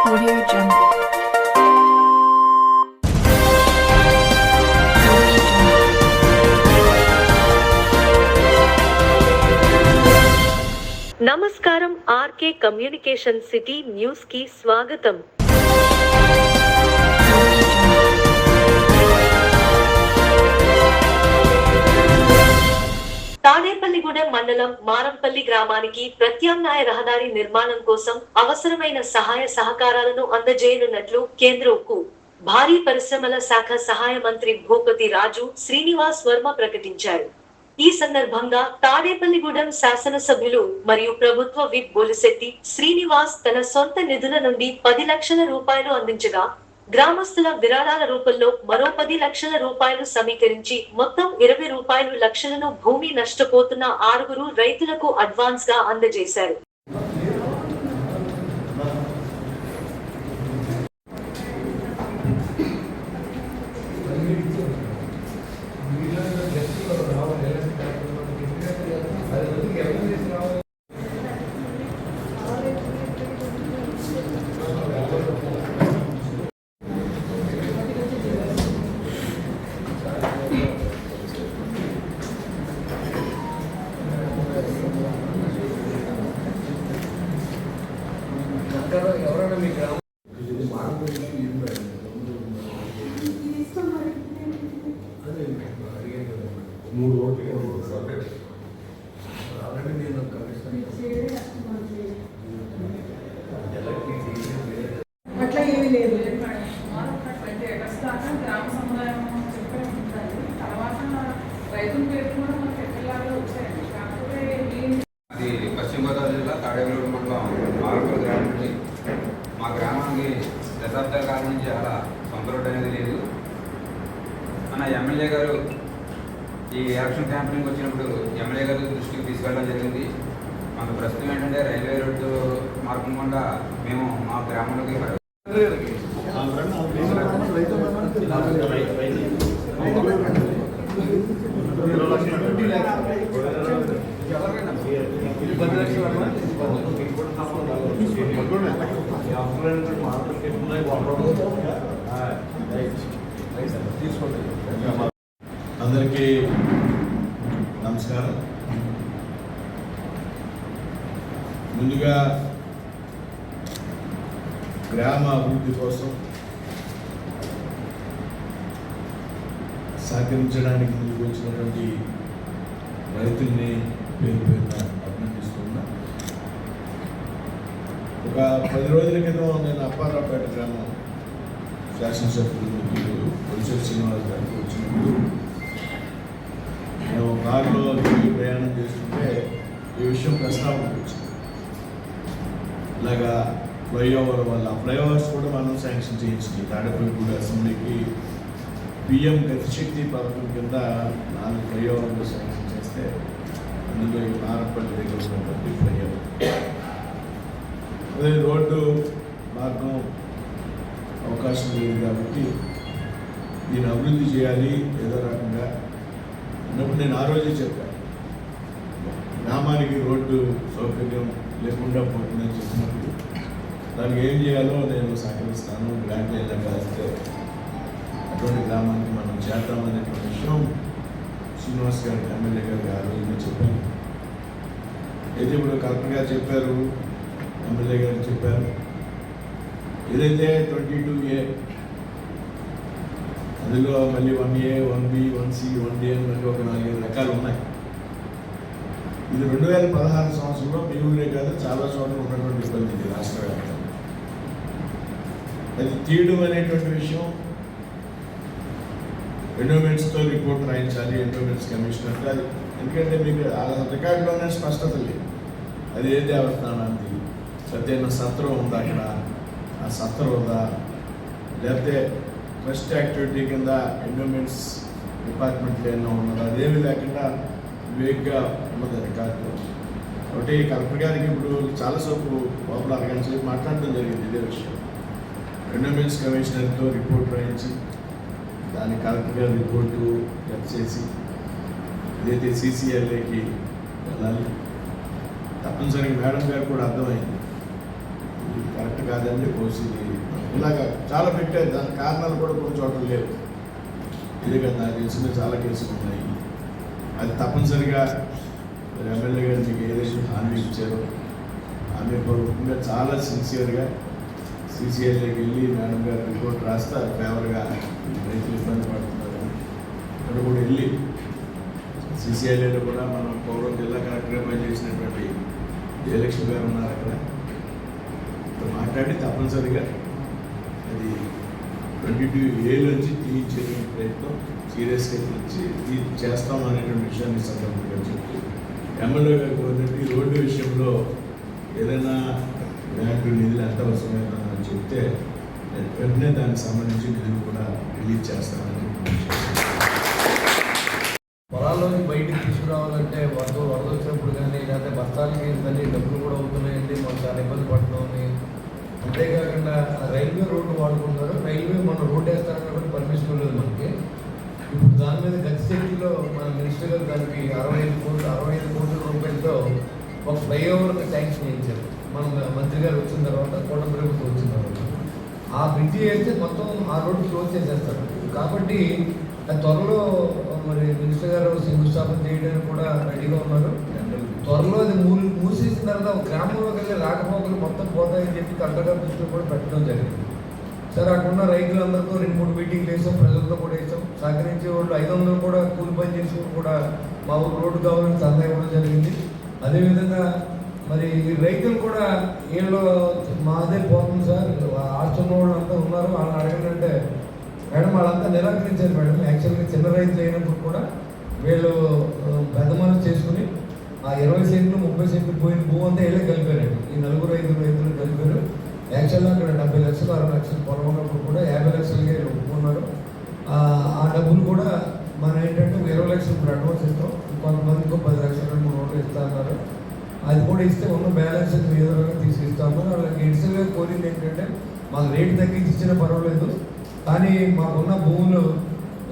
Audio Jungle. నమస్కారం RK communication city news కి స్వాగతం. తాడేపల్లిగూడెం మండలం మారంపల్లి గ్రామానికి ప్రత్యామ్నాయ రహదారి నిర్మాణం కోసం అవసరమైన సహాయ సహకారాలను అందజేయనున్నట్లు కేంద్ర ఉక్కు, భారీ పరిశ్రమల శాఖ సహాయ మంత్రి భూపతి రాజు శ్రీనివాస్ వర్మ ప్రకటించారు. ఈ సందర్భంగా తాడేపల్లిగూడెం శాసనసభ్యులు మరియు ప్రభుత్వ విప్ బొలిశెట్టి శ్రీనివాస్ తన సొంత నిధుల నుండి 10 లక్షల రూపాయలు అందించగా, గ్రామస్తుల విరాళాల రూపంలో మరో 10 లక్షల రూపాయలు సమీకరించి మొత్తం 20 లక్షలను భూమి నష్టపోతున్న 6 రైతులకు అడ్వాన్స్ గా అందజేశారు. ఎవరైనా మీ గ్రామం మూడు ఓట్లు ఆల్రెడీ నేను అట్లా ఏమీ లేదు. గ్రామ సముదాయం చెప్పే ఉంటాయి. తర్వాత రైతుల పేరు కూడా మనకు ఎక్కడలాగా వచ్చాయండి. కాకపోతే అది పశ్చిమ గోదావరి జిల్లా తాడేపల్లిగూడెం మండలం మారంపల్లి గ్రామం నుండి మా గ్రామానికి దశాబ్దాల కాలం నుంచి చాలా సొంత రోడ్డు అనేది లేదు. మన ఎమ్మెల్యే గారు ఈ ఎలక్షన్ క్యాంపెయిన్కి వచ్చినప్పుడు ఎమ్మెల్యే గారు దృష్టికి తీసుకెళ్ళడం జరిగింది. మనకు ప్రస్తుతం ఏంటంటే రైల్వే రోడ్డు మార్గం గుండా మేము మా గ్రామంలోకి అందరికీ నమస్కారం. ముందుగా గ్రామ అభివృద్ధి కోసం సహకరించడానికి ముందుకు వచ్చినటువంటి రైతుల్ని పేరు పేరున అభినందిస్తున్నా. ఒక 10 రోజుల క్రితం నేను అప్పారావుపేట గ్రామం శాసనసభ్యులు బొలిశెట్టి శ్రీనివాస్ గారికి వచ్చినప్పుడు మేము కారులో తిరిగి ప్రయాణం చేస్తుంటే ఈ విషయం ప్రస్తావనకు వచ్చింది. ఇలాగా ఫ్లైఓవర్ వల్ల ఫ్లైఓవర్స్ కూడా మనం శాంక్షన్ చేయించింది. తాడేపల్లిగూడెం అసెంబ్లీకి పిఎం గతిశక్తి పథకం కింద 4 ఫ్లైఓవర్లు శాంక్షన్ చేస్తే అందులో ఈ మారంపల్లి దగ్గర ఉన్నటువంటి ఫ్లైఓవర్, అదే రోడ్డు మార్గం అవకాశం లేదు కాబట్టి దీన్ని అభివృద్ధి చేయాలి ఏదో రకంగా అన్నప్పుడు నేను ఆ రోజే చెప్పాను, గ్రామానికి రోడ్డు సౌకర్యం లేకుండా పోతుందని చెప్పినప్పుడు దానికి ఏం చేయాలో నేను సహకరిస్తాను, గ్రాంట్ ఏదైనా కాస్తే అటువంటి గ్రామానికి మనం చేద్దామనేటువంటి విషయం శ్రీనివాస్ గారికి ఎమ్మెల్యే గారికి ఆ రోజున చెప్పాను. అయితే ఇప్పుడు కలెక్టర్ గారు చెప్పారు, ఎమ్మెల్యే గారు చెప్పారు, ఏదైతే 22A అందులో మళ్ళీ 1A 1B 1C 1D అని మళ్ళీ ఒక 4-5 రకాలు ఉన్నాయి. ఇది 2016 సంవత్సరంలో మీ ఊరే కాదు చాలా చోట్ల ఉన్నటువంటి ఇబ్బంది ఇది రాష్ట్ర వ్యాప్తంగా. అది తీయడం అనేటువంటి విషయం ఎండోమెంట్స్తో రిపోర్ట్ రాయించాలి, ఎండోమెంట్స్ కమిషనర్ అది, ఎందుకంటే మీకు ఆ రికార్డులోనే స్పష్టత లేదు. అది ఏ దేవస్థానానికి సత్యమైన సత్రం ఉందా, అక్కడ ఆ సత్రం ఉందా, లేకపోతే ట్రస్ట్ యాక్టివిటీ కింద ఎండోమెంట్స్ డిపార్ట్మెంట్లో ఏమన్నా ఉన్నదా, అదేమీ లేకుండా వేగ్గా ఉన్నది రికార్డు. ఒకటి కలెక్టర్ గారికి ఇప్పుడు చాలాసేపు లోపల అరగంట సేపు మాట్లాడడం జరిగింది ఇదే విషయం. ఎండోమెంట్స్ కమిషనర్తో రిపోర్ట్ రాయించి దాని కలెక్టర్ గారి రిపోర్టు జప్ చేసి ఏదైతే CCLAకి వెళ్ళాలి, తప్పనిసరిగా మేడం గారు కూడా అర్థమైంది. కరెక్ట్ కాదండి కోసిది ఇలాగా చాలా పెట్టారు. దాని కారణాలు కూడా కొన్ని చోట్ల లేవు. ఎందుకంటే నాకు తెలిసిన చాలా కేసులు ఉన్నాయి. అది తప్పనిసరిగా ఎమ్మెల్యే గారు మీకు ఏదైతే హామీ ఇచ్చారో హామీ పూర్వకంగా చాలా సిన్సియర్గా CCIలోకి వెళ్ళి మేడం గారు రిపోర్ట్ రాస్తే ఫేవర్గా రైతులు ఇబ్బంది పడుతున్నారు అక్కడ కూడా వెళ్ళి CCIలో కూడా మనం పౌరం జిల్లా కలెక్టర్గా పనిచేసినటువంటి జయలక్ష్మి గారు ఉన్నారు అక్కడ మాట్లాడి తప్పనిసరిగా అది 22A నుంచి తీయించే ప్రయత్నం సీరియస్గా చేస్తాం అనేటువంటి విషయాన్ని సందర్భంగా చెప్పి ఎమ్మెల్యే గారు కోరినట్టు ఈ రోడ్డు విషయంలో ఏదైనా బ్యాంకు నిధులు ఎంత అవసరమైందని చెప్తే వెంటనే దానికి సంబంధించి నిధులు కూడా రిలీజ్ చేస్తామని పొలాల్లోకి బయటికి తీసుకురావాలంటే వరద వచ్చినప్పుడు కానీ లేకపోతే బస్తాలకి తల్లి డబ్బులు కూడా అవుతున్నాయండి మనం చాలా ఇబ్బంది పడుతుంది. అంతేకాకుండా రైల్వే రోడ్డు వాడుకుంటారు. రైల్వే మనం రోడ్డు వేస్తారని కాబట్టి పర్మిషన్ లేదు మనకి. ఇప్పుడు దాని మీద గతిశక్తిలో మన మినిస్టర్ గారు దానికి 65 కోట్ల రూపాయలతో ఒక ఫ్లైఓవర్కి శాంక్షన్ చేయించారు. మనం మంత్రి గారు వచ్చిన తర్వాత కోట ప్రభుత్వం వచ్చిన తర్వాత ఆ బ్రిడ్జి వేస్తే మొత్తం ఆ రోడ్డు క్లోజ్ చేసేస్తారు. కాబట్టి త్వరలో మరి మినిస్టర్ గారు శంకుస్థాపన చేయడానికి కూడా రెడీగా ఉన్నారు. త్వరలో అది మూసేసిన తర్వాత గ్రామంలోకి వెళ్ళి రాకపోకలు మొత్తం పోతాయని చెప్పి కలెక్టర్ గారి దృష్టిలో కూడా పెట్టడం జరిగింది. సరే అక్కడున్న రైతులందరితో 2-3 మీటింగ్లు వేసాం, ప్రజలతో కూడా వేసాం. సహకరించే వాళ్ళు 500 కూడా కూలి పని చేసి కూడా మా ఊరు రోడ్డు కావాలని చందా ఇవ్వడం జరిగింది. అదేవిధంగా మరి రైతులు కూడా వీళ్ళు మాదే పోతుంది సార్, ఆస్తున్న వాళ్ళు అంతా ఉన్నారు వాళ్ళని అడగండి. మేడం వాళ్ళంతా నిరాకరించారు మేడం. యాక్చువల్గా చిన్న రైతులు అయినప్పుడు కూడా వీళ్ళు పెద్ద మనసు చేసుకుని ఆ 20 సెంట్లు 30 సెంట్లు పోయిన భూ అంతా వీళ్ళే కలిపారండి. ఈ 4 రైతులు కలిపారు. యాక్చువల్గా అక్కడ 70 లక్షలు 60 లక్షలు పొలం ఉన్నప్పుడు కూడా 50 లక్షలకే ఒప్పుకున్నారు. ఆ డబ్బులు కూడా మనం ఏంటంటే 20 లక్షలు ఇప్పుడు అడ్వాన్స్ ఇస్తాం, కొంతమందికి 10 లక్షలు 2-3 రోజులు ఇస్తా అన్నారు. అది కూడా ఇస్తే ఉన్న బ్యాలెన్స్ ఏదో తీసుకిస్తాము. వాళ్ళకి ఎడిషనల్గా కోరింది ఏంటంటే మాకు రేటు తగ్గించి ఇచ్చినా పర్వాలేదు, కానీ మాకున్న భూములు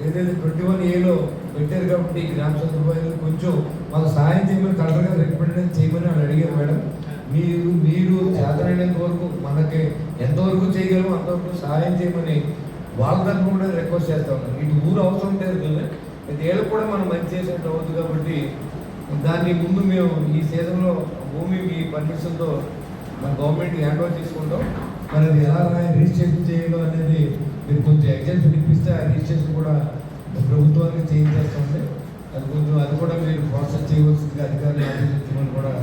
ఏదైతే 21Aలో పెట్టారు కాబట్టి గ్రామ సభ్యులు కొంచెం మాకు సహాయం చేయమని కలెక్టర్ గారు రికమెండ్ చేయమని వాళ్ళు అడిగారు. మేడం మీరు చేతనైనంత వరకు మనకి ఎంతవరకు చేయగలమో అంతవరకు సహాయం చేయమని వాళ్ళ తరఫున కూడా రిక్వెస్ట్ చేస్తా ఉన్నాం. ఇటు ఊరు అవసరం లేదు కదా, ఏళ్ళకు కూడా మనం మంచి చేసేట్టు అవుతుంది. కాబట్టి దాన్ని ముందు మేము ఈ సీజన్లో భూమి మీ పర్మిషన్తో మన గవర్నమెంట్కి హ్యాండ్ ఓవర్ చేసుకుంటాం. మరి అది ఎలా రిజిస్ట్రేషన్ చేయడం అనేది మీరు కొంచెం ఎగ్జామ్షన్ ఇప్పిస్తే ఆ రిజిస్ట్రేషన్ కూడా ప్రభుత్వానికి చేయించేస్తుంది. అది కూడా మీరు ప్రాసెస్ చేయవలసిందిగా అధికారులు ఆదేశించమని కూడా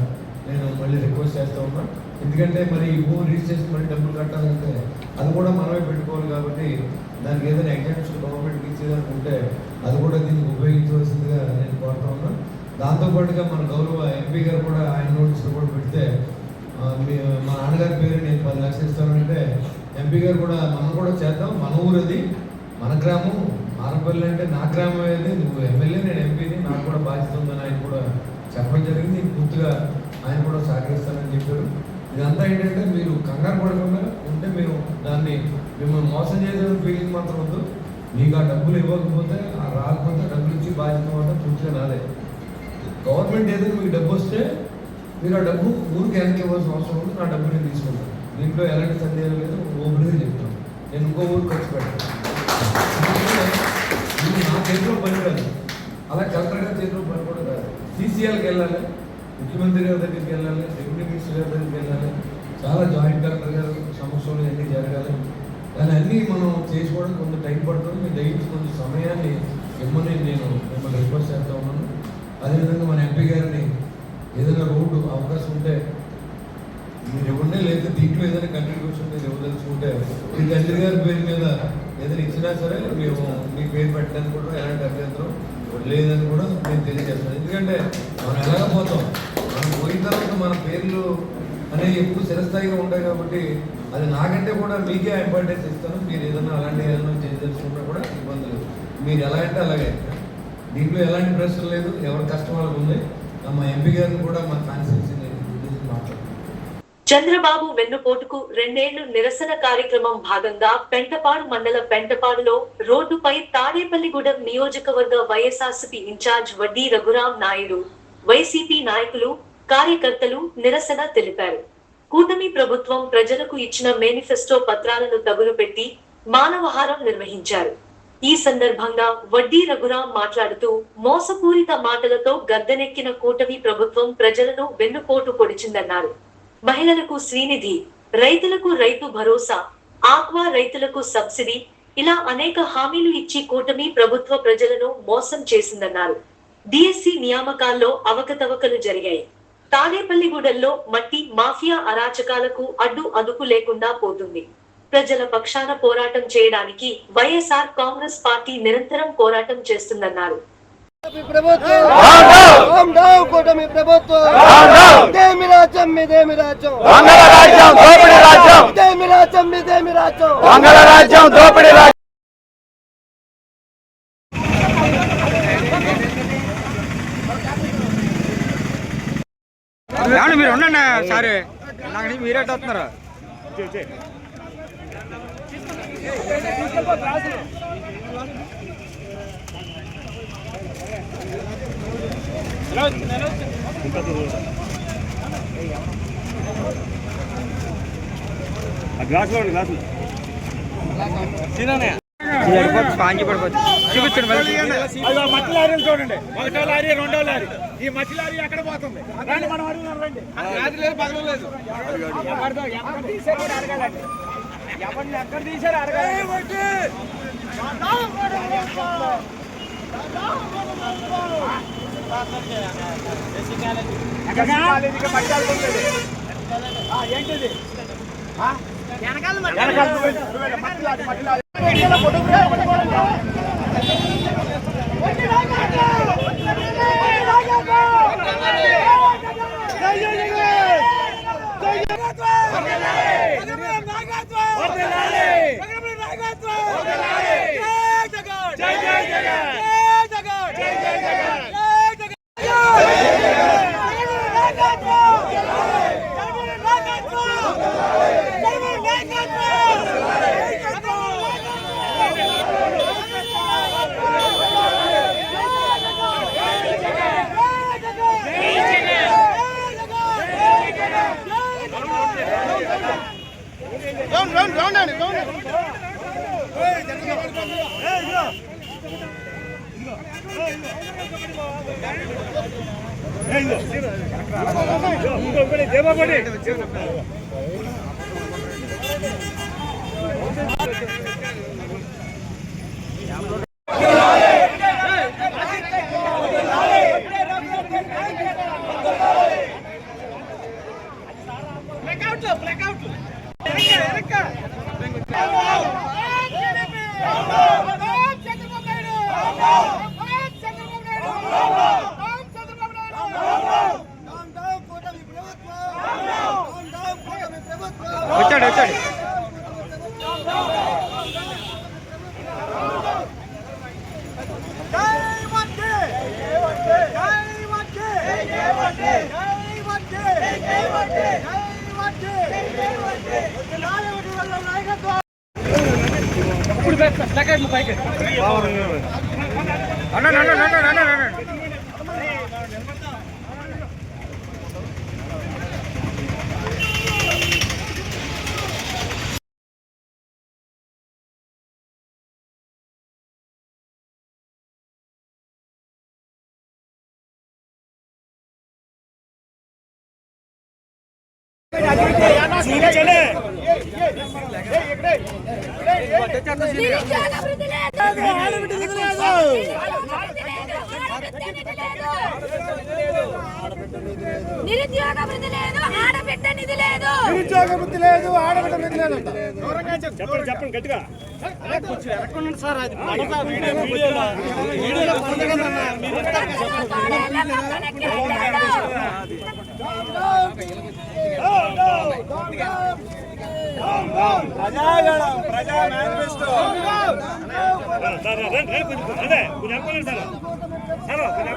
నేను మళ్ళీ రిక్వెస్ట్ చేస్తూ ఉన్నాను. ఎందుకంటే మరి ఈ భూమి రిజిస్ట్రేషన్ మళ్ళీ డబ్బులు కట్టాలంటే అది కూడా మనమే పెట్టుకోవాలి. కాబట్టి దానికి ఏదైనా ఎగ్జామ్షన్ గవర్నమెంట్కి ఇచ్చేదనుకుంటే అది కూడా దీనికి ఉపయోగించవలసిందిగా నేను కోరుతా ఉన్నాను. దాంతోపాటుగా మన గౌరవ ఎంపీ గారు కూడా ఆయన నోటీసులు కూడా పెడితే మా నాన్నగారి పేరు నేను 10 లక్షలు ఇస్తానంటే ఎంపీ గారు కూడా మనం కూడా చేద్దాం, మన ఊరు అది, మన గ్రామం, మారపల్లి అంటే నా గ్రామం అది, నువ్వు ఎమ్మెల్యే నేను ఎంపీని, నాకు కూడా బాధ్యత ఉందని ఆయన కూడా చెప్పడం జరిగింది. పూర్తిగా ఆయన కూడా సహకరిస్తానని చెప్పారు. ఇదంతా ఏంటంటే మీరు కంగారు పడకుండా ఉంటే మీరు దాన్ని మిమ్మల్ని మోసం చేసే ఫీలింగ్ మాత్రం వద్దు. మీకు ఆ డబ్బులు ఇవ్వకపోతే ఆ రాకపోతే డబ్బులు ఇచ్చి బాధ్యత మాత్రం పూర్తిగా నాదే. గవర్నమెంట్ ఏదైనా మీకు డబ్బు వస్తే మీరు ఆ డబ్బు ఊరికి వెనక్కి ఇవ్వాల్సిన అవసరం ఉంది. నా డబ్బు నేను తీసుకుంటాను, దీంట్లో ఎలాంటి సందేహం లేదు. ఓపెన్గా చెప్తాను, నేను ఇంకో ఊరికి ఖర్చు పెడతాను. నా చేతిలో పని కాదు, అలా కలెక్టర్ గారి చేతిలో పని కూడా కాదు. CCLకి వెళ్ళాలి, ముఖ్యమంత్రి గారి దగ్గరికి వెళ్ళాలి, డిప్యూటీ మినిస్టర్ గారి దగ్గరికి వెళ్ళాలి, చాలా జాయింట్ కలెక్టర్ గారు సమస్యలు అన్నీ జరగాలి. కానీ అన్నీ మనం చేసుకోవడం కొంచెం టైం పడుతుంది. మీరు దయచేసి కొంచెం సమయాన్ని ఇమ్మని నేను మిమ్మల్ని రిక్వెస్ట్ చేస్తూ ఉన్నాను. అదేవిధంగా మన ఎంపీ గారిని ఏదైనా రోడ్డు అవకాశం ఉంటే మీరు ఇవ్వండి, లేదా దీంట్లో ఏదైనా కంట్రిబ్యూషన్ మీరు ఇవ్వదలుచుకుంటే మీ తండ్రి గారి పేరు మీద ఏదైనా ఇచ్చినా సరే మేము మీ పేరు పెట్టడానికి కూడా ఎలాంటి అభ్యంతరం లేదని కూడా నేను తెలియజేస్తాను. ఎందుకంటే మనం ఎలాగపోతాం, మనం పోయిన తర్వాత మన పేర్లు అనేవి ఎప్పుడు చిరస్థాయిగా ఉంటాయి. కాబట్టి అది నాకంటే కూడా మీకే ఇంపార్టెన్స్ ఇస్తాను. మీరు ఏదైనా అలాంటి ఏదైనా చేయదలుచుకున్నా కూడా ఇబ్బంది లేదు, మీరు ఎలా అంటే అలాగే. దీంట్లో ఎలాంటి ప్రశ్న లేదు, ఎవరి కష్టం వాళ్ళకు ఉంది. మా ఎంపీ గారిని కూడా మా కాన్స్టిట్యూన్సీ మాట్లాడుతున్నాం. చంద్రబాబు వెన్నుపోటుకు 2 ఏళ్లు నిరసన కార్యక్రమం భాగంగా పెంటపాడు మండల పెంటపాడులో రోడ్డుపై తాడేపల్లిగూడెం నియోజకవర్గ వైఎస్ఆర్సీపీ ఇన్ఛార్జ్ వడ్డీ రఘురాం నాయుడు, వైసీపీ నాయకులు, కార్యకర్తలు నిరసన తెలిపారు. కూటమి ప్రభుత్వం ప్రజలకు ఇచ్చిన మేనిఫెస్టో పత్రాలను తగులుపెట్టి మానవహారం నిర్వహించారు. ఈ సందర్భంగా వడ్డీ రఘురాం మాట్లాడుతూ మోసపూరిత మాటలతో గద్దెనెక్కిన కూటమి ప్రభుత్వం ప్రజలను వెన్నుపోటు పొడిచిందన్నారు. మహిళలకు శ్రీనిధి, రైతులకు రైతు భరోసా, ఆక్వా రైతులకు సబ్సిడీ ఇలా అనేక హామీలు ఇచ్చి కూటమి ప్రభుత్వ ప్రజలను మోసం చేసిందన్నారు. డిఎస్సి నియామకాల్లో అవకతవకలు జరిగాయి. తాడేపల్లిగూడెల్లో మట్టి మాఫియా అరాచకాలకు అడ్డు లేకుండా పోతుంది. ప్రజల పక్షాన పోరాటం చేయడానికి వైఎస్ఆర్ కాంగ్రెస్ పార్టీ నిరంతరం పోరాటం చేస్తుందన్నారు. మీరు ఉండండి సరే, నాకు మీరే వస్తున్నారు. స్పాంజి పడిపోతుంది. చూపించండి మట్టి లారీలు చూడండి, 1వ లారీ 2వ లారీ. ఈ మట్టి లారీ ఎక్కడ పోతుంది? రండి, మనం అడుగుదాం రండి. ఎక్కడ తీసారు అడగాలండి, ఎవరిని ఎక్కడ తీసారు అడగాలి. ఏంటిది? వచ్చాడు వచ్చాడు. నిరుద్యోగ వృద్ధి లేదు, ఆడబిడ్డ నిధి లేదు. నిరుద్యోగ వృద్ధి లేదు, ఆడబిడ్డ నిధి లేదు. చెప్పండి చెప్పండి గట్టిగా. సార్ అది ప్రజా manifesto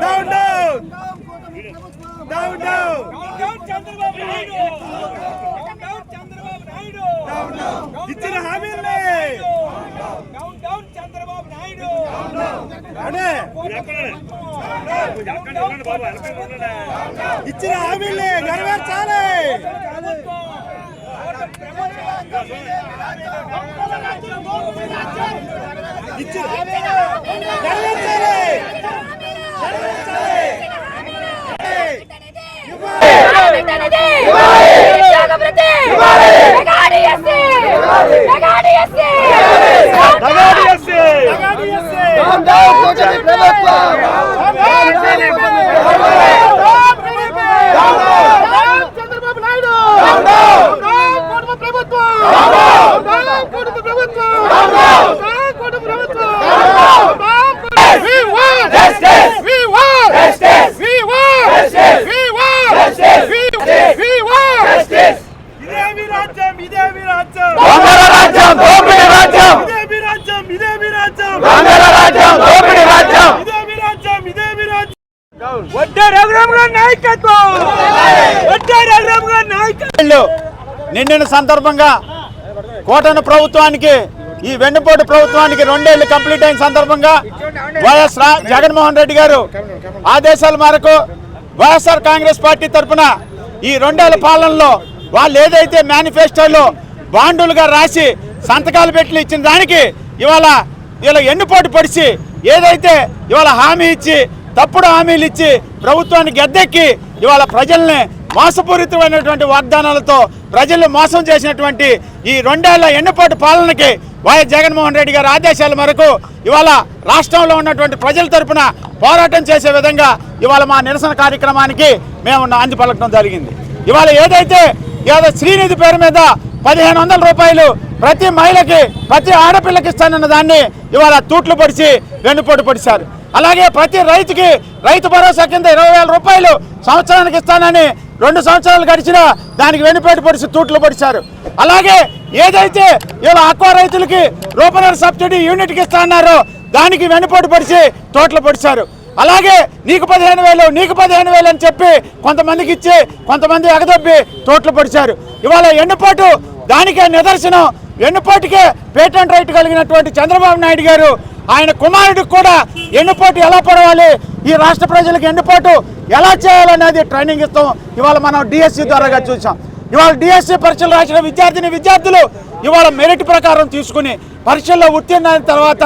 down down down down Chandrababu Naidu ఇచ్చిన హామీలే డౌన్ డౌన్ చంద్రబాబు నాయుడు ఇచ్చిన హామీలే నెరవేర్చాలి. చంద్రబాబు నాయుడు ప్రభుత్వం నిండిన సందర్భంగా కోటన ప్రభుత్వానికి ఈ వెన్నుపోటు ప్రభుత్వానికి 2 ఏళ్లు కంప్లీట్ అయిన సందర్భంగా వైఎస్ జగన్మోహన్ రెడ్డి గారు ఆదేశాల మేరకు వైఎస్ఆర్ కాంగ్రెస్ పార్టీ తరఫున ఈ 2 ఏళ్ల పాలనలో వాళ్ళు ఏదైతే మేనిఫెస్టోలో బాండులుగా రాసి సంతకాలు పెట్టి ఇచ్చిన దానికి ఇవాళ ఎన్నుపోటు పొడిచి ఏదైతే ఇవాళ హామీ ఇచ్చి తప్పుడు హామీలు ఇచ్చి ప్రభుత్వాన్ని గద్దెక్కి ఇవాళ ప్రజల్ని మోసపూరితమైనటువంటి వాగ్దానాలతో ప్రజల్ని మోసం చేసినటువంటి ఈ 2 ఏళ్ల ఎన్నుపోటు పాలనకి వైఎస్ జగన్మోహన్ రెడ్డి గారి ఆదేశాల మేరకు ఇవాళ రాష్ట్రంలో ఉన్నటువంటి ప్రజల తరపున పోరాటం చేసే విధంగా ఇవాళ మా నిరసన కార్యక్రమానికి మేము నాంది పలకడం జరిగింది. ఇవాళ ఏదైతే శ్రీనిధి పేరు మీద 1500 రూపాయలు ప్రతి మహిళకి ప్రతి ఆడపిల్లకి ఇస్తానన్న దాన్ని ఇవాళ తూట్లు పొడిచి వెన్నుపోటు పొడిచారు. అలాగే ప్రతి రైతుకి రైతు భరోసా కింద 20,000 రూపాయలు సంవత్సరానికి ఇస్తానని 2 సంవత్సరాలు గడిచినా దానికి వెన్నుపోటు పొడిచి తూట్లు పొడిచారు. అలాగే ఏదైతే ఇలా ఆక్వా రైతులకి రూపాయల సబ్సిడీ యూనిట్కి ఇస్తా అన్నారో దానికి వెన్నుపోటు పొడిచి తోటలు పొడిచారు. అలాగే నీకు 15,000 నీకు 15,000 అని చెప్పి కొంతమందికి ఇచ్చి కొంతమంది ఎగదొబ్బి తోటలు పొడిచారు. ఇవాళ ఎన్నుపోటు దానికే నిదర్శనం. ఎన్నుపోటుకే పేటెంట్ రైట్ కలిగినటువంటి చంద్రబాబు నాయుడు గారు ఆయన కుమారుడికి కూడా ఎన్నుపోటు ఎలా పడవాలి, ఈ రాష్ట్ర ప్రజలకు ఎన్నుపోటు ఎలా చేయాలనేది ట్రైనింగ్ ఇస్తాం. ఇవాళ మనం డిఎస్సి ద్వారాగా చూసాం. ఇవాళ డిఎస్సి పరీక్షలు రాసిన విద్యార్థులు ఇవాళ మెరిట్ ప్రకారం తీసుకుని పరీక్షల్లో ఉత్తీర్ణమైన తర్వాత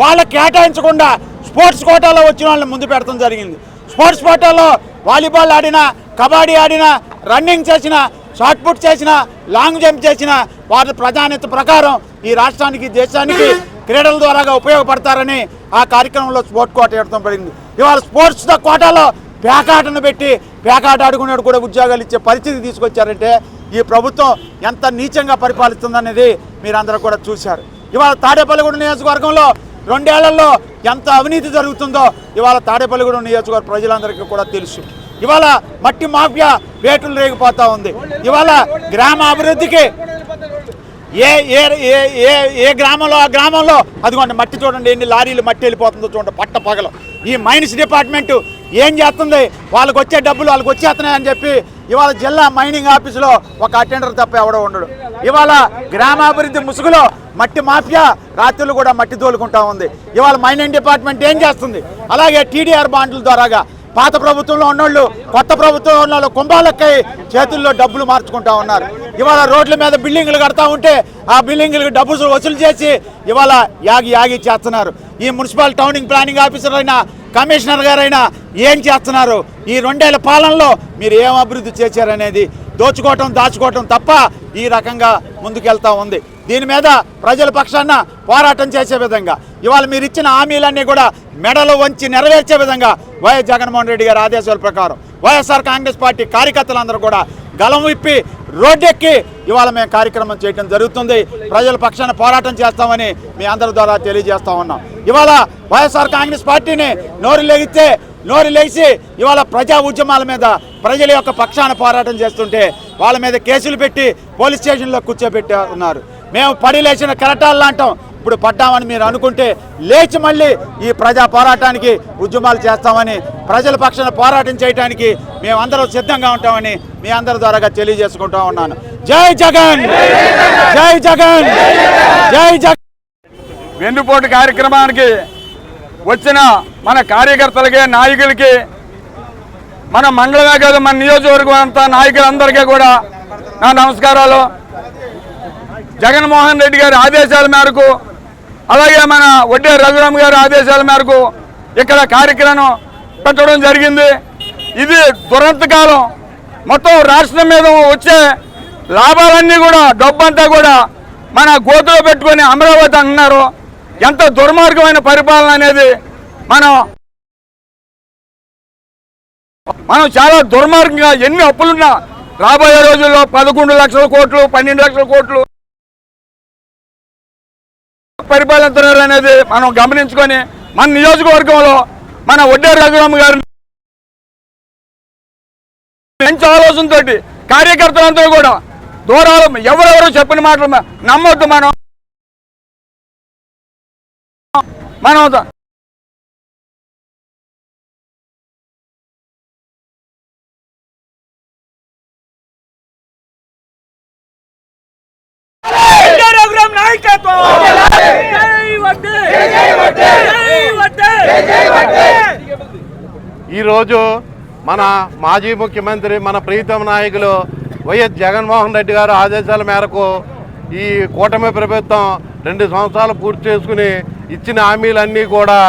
వాళ్ళకి కేటాయించకుండా స్పోర్ట్స్ కోటాలో వచ్చిన వాళ్ళని ముందు పెడతాం జరిగింది. స్పోర్ట్స్ కోటాలో వాలీబాల్ ఆడినా, కబడ్డీ ఆడినా, రన్నింగ్ చేసిన, షార్ట్ పుట్ చేసిన, లాంగ్ జంప్ చేసిన వారి ప్రాధాన్యత ప్రకారం ఈ రాష్ట్రానికి దేశానికి క్రీడల ద్వారాగా ఉపయోగపడతారని ఆ కార్యక్రమంలో స్పోర్ట్స్ కోట ఇవ్వడం పడింది. ఇవాళ స్పోర్ట్స్ కోటాలో పేకాటను పెట్టి పేకాట ఆడుకునేడు కూడా ఉద్యోగాలు ఇచ్చే పరిస్థితి తీసుకొచ్చారంటే ఈ ప్రభుత్వం ఎంత నీచంగా పరిపాలిస్తుందనేది మీరందరూ కూడా చూశారు. ఇవాళ తాడేపల్లిగూడెం నియోజకవర్గంలో 2 ఏళ్లలో ఎంత అవినీతి జరుగుతుందో ఇవాళ తాడేపల్లిగూడెం నియోజకవర్గ ప్రజలందరికీ కూడా తెలుసు. ఇవాళ మట్టి మాఫియా వేటులు రేగిపోతూ ఉంది. ఇవాళ గ్రామ అభివృద్ధికి ఏ గ్రామంలో ఆ గ్రామంలో అదిగోండి మట్టి చూడండి, ఎన్ని లారీలు మట్టి వెళ్ళిపోతుందో చూడండి పట్ట పగలు. ఈ మైన్స్ డిపార్ట్మెంటు ఏం చేస్తుంది, వాళ్ళకి వచ్చే డబ్బులు వాళ్ళకి వచ్చేస్తున్నాయని చెప్పి ఇవాళ జిల్లా మైనింగ్ ఆఫీసులో ఒక అటెండర్ తప్ప ఎవడో ఉండడు. ఇవాళ గ్రామాభివృద్ధి ముసుగులో మట్టి మాఫియా రాత్రులు కూడా మట్టి తోలుకుంటా ఉంది. ఇవాళ మైనింగ్ డిపార్ట్మెంట్ ఏం చేస్తుంది? అలాగే టీడీఆర్ బాండ్ల ద్వారాగా పాత ప్రభుత్వంలో ఉన్నోళ్ళు కొత్త ప్రభుత్వంలో ఉన్నోళ్ళు కుంభాలక్కై చేతుల్లో డబ్బులు మార్చుకుంటా ఉన్నారు. ఇవాళ రోడ్ల మీద బిల్డింగ్లు కడతా ఉంటే ఆ బిల్డింగ్లకు డబ్బులు వసూలు చేసి ఇవాళ యాగి చేస్తున్నారు. ఈ మున్సిపల్ టౌనింగ్ ప్లానింగ్ ఆఫీసర్ అయినా కమిషనర్ గారైనా ఏం చేస్తున్నారు? ఈ 2 ఏళ్ల పాలనలో మీరు ఏం అభివృద్ధి చేశారనేది దోచుకోవటం దాచుకోవటం తప్ప ఈ రకంగా ముందుకెళ్తా ఉంది. దీని మీద ప్రజల పక్షాన పోరాటం చేసే విధంగా ఇవాళ మీరు ఇచ్చిన హామీలన్నీ కూడా మెడలు వంచి నెరవేర్చే విధంగా వైఎస్ జగన్మోహన్ రెడ్డి గారి ఆదేశాల ప్రకారం వైఎస్ఆర్ కాంగ్రెస్ పార్టీ కార్యకర్తలందరూ కూడా గలం విప్పి రోడ్డెక్కి ఇవాళ మేము కార్యక్రమం చేయడం జరుగుతుంది. ప్రజల పక్షాన పోరాటం చేస్తామని మీ అందరి ద్వారా తెలియజేస్తా ఉన్నాం. ఇవాళ వైఎస్ఆర్ కాంగ్రెస్ పార్టీని నోరు లేచి ఇవాళ ప్రజా ఉద్యమాల మీద ప్రజల యొక్క పక్షాన పోరాటం చేస్తుంటే వాళ్ళ మీద కేసులు పెట్టి పోలీస్ స్టేషన్లో కూర్చోబెట్టి ఉన్నారు. మేము పడి లేచిన కెరటాలు అంటాం, ఇప్పుడు పడ్డామని మీరు అనుకుంటే లేచి మళ్ళీ ఈ ప్రజా పోరాటానికి ఉద్యమాలు చేస్తామని ప్రజల పక్షాన పోరాటం చేయడానికి మేమందరం సిద్ధంగా ఉంటామని మీ అందరి ద్వారాగా తెలియజేసుకుంటా ఉన్నాను. జై జగన్, జై జగన్, జై జగన్. వెన్నుపోటు కార్యక్రమానికి వచ్చిన మన కార్యకర్తలకి, నాయకులకి, మన మండలమే కాదు మన నియోజకవర్గం అంతా నాయకులందరికీ కూడా నా నమస్కారాలు. జగన్మోహన్ రెడ్డి గారి ఆదేశాల మేరకు, అలాగే మన వడ్డే రఘురామ్ గారి ఆదేశాల మేరకు ఇక్కడ కార్యక్రమం పెట్టడం జరిగింది. ఇది దురంతకాలం. మొత్తం రాష్ట్రం మీద వచ్చే లాభాలన్నీ కూడా, డబ్బంతా కూడా మన గోతులో పెట్టుకొని అమరావతి అంటున్నారు. ఎంత దుర్మార్గమైన పరిపాలన అనేది మనం చాలా దుర్మార్గంగా ఎన్ని అప్పులున్నా రాబోయే రోజుల్లో 11 లక్షల కోట్లు 12 లక్షల కోట్లు పరిపాలిస్తున్నారు అనేది మనం గమనించుకొని మన నియోజకవర్గంలో మన వడ్డే రఘురామ్ గారిని మంచి ఆలోచనతో కార్యకర్తలందరూ కూడా దూరాలు ఎవరెవరు చెప్పిన మాటలు నమ్మొద్దు. మనం ఈరోజు మన మాజీ ముఖ్యమంత్రి, మన ప్రీతమ నాయకులు వైఎస్ జగన్మోహన్ రెడ్డి గారు ఆదేశాల మేరకు ఈ కూటమి ప్రభుత్వం 2 సంవత్సరాలు పూర్తి చేసుకుని ఇచ్చిన హామీలన్నీ కూడా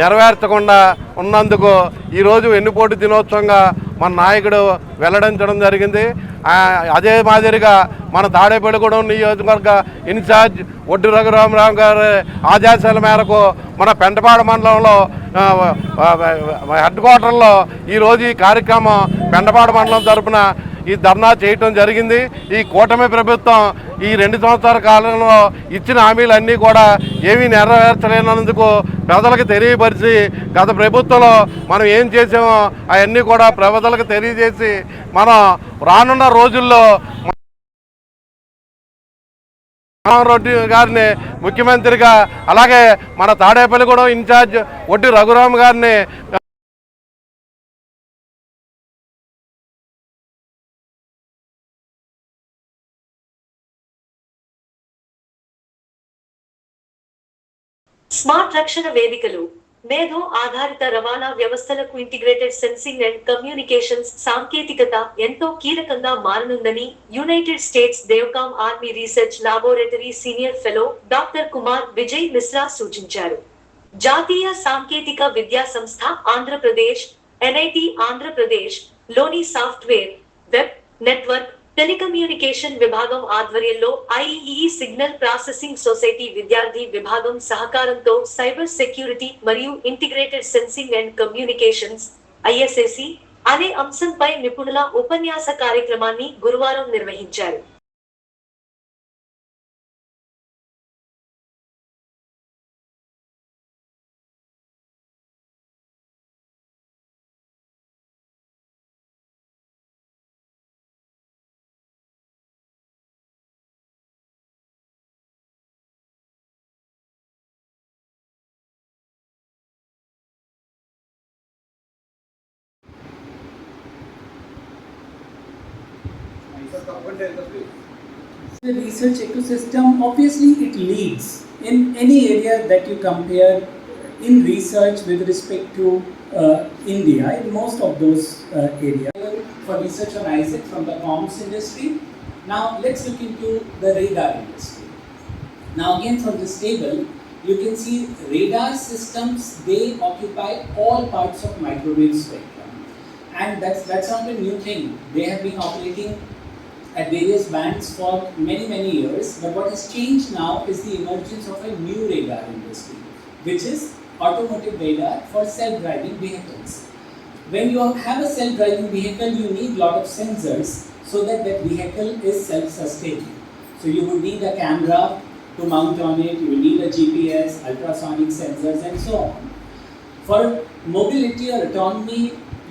నెరవేర్చకుండా ఉన్నందుకు ఈరోజు వెన్నుపోటు దినోత్సవంగా మన నాయకుడు వెల్లడించడం జరిగింది. అదే మాదిరిగా మన తాడేపల్లిగూడెం నియోజకవర్గ ఇన్ఛార్జ్ వడ్డీ రఘురామరావు గారి ఆదేశాల మేరకు మన పెంటపాడు మండలంలో హెడ్ క్వార్టర్లో ఈరోజు ఈ కార్యక్రమం పెంటపాడు మండలం తరఫున ఈ ధర్నా చేయటం జరిగింది. ఈ కూటమి ప్రభుత్వం ఈ 2 సంవత్సరాల కాలంలో ఇచ్చిన హామీలన్నీ కూడా ఏమీ నెరవేర్చలేనందుకు ప్రజలకు తెలియపరిచి, గత ప్రభుత్వంలో మనం ఏం చేసామో అవన్నీ కూడా ప్రజలకు తెలియజేసి మనం రానున్న రోజుల్లో రెడ్డి గారిని ముఖ్యమంత్రిగా, అలాగే మన తాడేపల్లిగూడెం ఇన్ఛార్జ్ వడ్డీ రఘురామ్ గారిని స్మార్ట్ రక్షణ వేదికలు, మేధో ఆధారిత రవాణా వ్యవస్థలకు ఇంటిగ్రేటెడ్ సెన్సింగ్ అండ్ కమ్యూనికేషన్స్ సాంకేతికత ఎంతో కీలకంగా మారనుందని United States DEVCOM Army Research Laboratory senior fellow doctor Kumar Vijay Mishra సూచించారు. జాతీయ సాంకేతిక విద్యా సంస్థ ఆంధ్రప్రదేశ్ ఎన్ఐటి ఆంధ్రప్రదేశ్ లోని సాఫ్ట్వేర్, వెబ్, నెట్వర్క్, టెలికమ్యూనికేషన్ విభాగం ఆధ్వర్యంలో ఐఈఈ సిగ్నల్ ప్రాసెసింగ్ సొసైటీ విద్యార్థి విభాగం సహకారంతో సైబర్ సెక్యూరిటీ మరియు ఇంటిగ్రేటెడ్ సెన్సింగ్ అండ్ కమ్యూనికేషన్స్ ఐఎస్ఏసి అనే అంశంపై నిపుణుల ఉపన్యాస కార్యక్రమాన్ని గురువారం నిర్వహించారు. The research ecosystem, obviously it leads in any area that you compare in research with respect to India, in most of those areas. For research on Isaac from the comms industry. Now let's look into the radar industry. Now again from this table, you can see radar systems, they occupy all parts of microwave spectrum. And that's not a new thing. They have been operating at various bands for many years, but what has changed now is the emergence of a new radar industry, which is automotive radar for self-driving vehicles. When you have a self-driving vehicle, you need lot of sensors so that that vehicle is self-sustaining. So you would need a camera to mount on it, you will need a GPS, ultrasonic sensors and so on. For mobility or autonomy,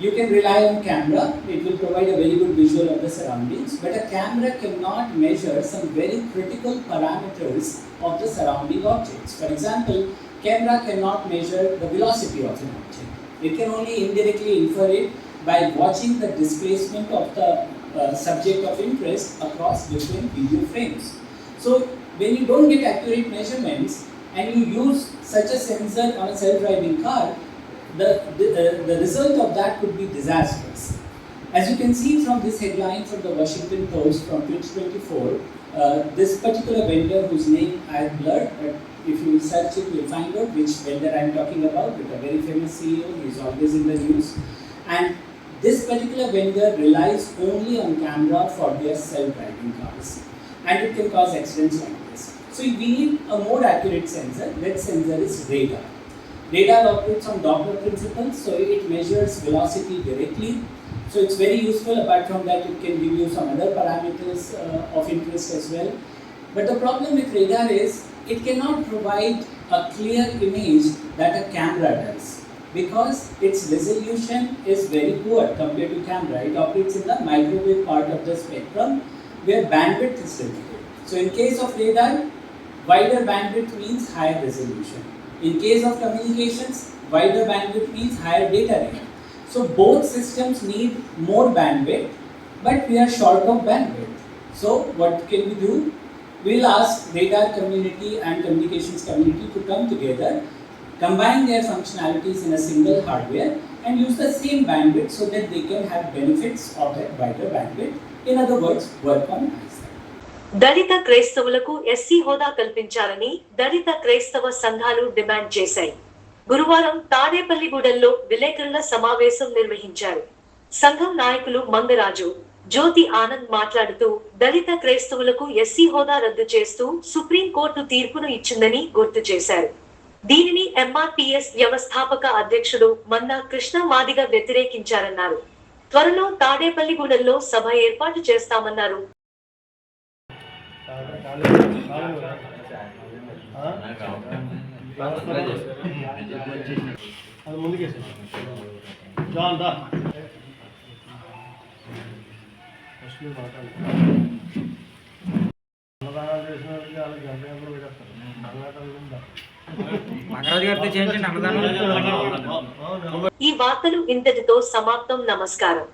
you can rely on camera. It will provide a very good visual of the surroundings, but a camera cannot measure some very critical parameters of the surrounding objects. For example, camera cannot measure the velocity of an object. It can only indirectly infer it by watching the displacement of the subject of interest across different video frames. So when you don't get accurate measurements and you use such a sensor on a self-driving car, the result of that could be disastrous. As you can see from this headline from the Washington Post from 2024, this particular vendor whose name I have blurred, but if you search it, you'll find out which vendor I am talking about, with a very famous CEO, he is always in the news. And this particular vendor relies only on camera for their self-driving cars, and it can cause accidents like this. So we need a more accurate sensor. That sensor is radar. Radar operates on Doppler principles, so it measures velocity directly. So it's very useful. Apart from that, it can give you some other parameters of interest as well. But the problem with radar is it cannot provide a clear image that a camera does, because its resolution is very poor compared to camera. It operates in the microwave part of the spectrum where bandwidth is sensitive. So in case of radar, wider bandwidth means higher resolution. In case of communications, wider bandwidth means higher data rate. So both systems need more bandwidth, but we are short of bandwidth. So what can we do? We will ask radar community and communications community to come together, combine their functionalities in a single hardware and use the same bandwidth so that they can have benefits of that wider bandwidth. In other words, work on eyesight. దళిత క్రైస్తవులకు SC హోదా కల్పించాలని దళిత క్రైస్తవ సంఘాలు demand చేశాయి. గురువారం తాడేపల్లిగూడెంలో విలేకరుల సమావేశం నిర్వహించారు. సంఘం నాయకులు మంగరాజు, జ్యోతి ఆనంద్ మాట్లాడుతూ దళిత క్రైస్తవులకు ఎస్సీ హోదా రద్దు చేస్తూ సుప్రీంకోర్టు తీర్పును ఇచ్చిందని గుర్తు చేశారు. దీనిని ఎంఆర్పీఎస్ వ్యవస్థాపక అధ్యక్షుడు మన్నా కృష్ణ మాదిగ వ్యతిరేకించారన్నారు. త్వరలో తాడేపల్లిగూడెంలో సభ ఏర్పాటు చేస్తామన్నారు. ఈ వార్తలు ఇంతటితో సమాప్తం. నమస్కారం.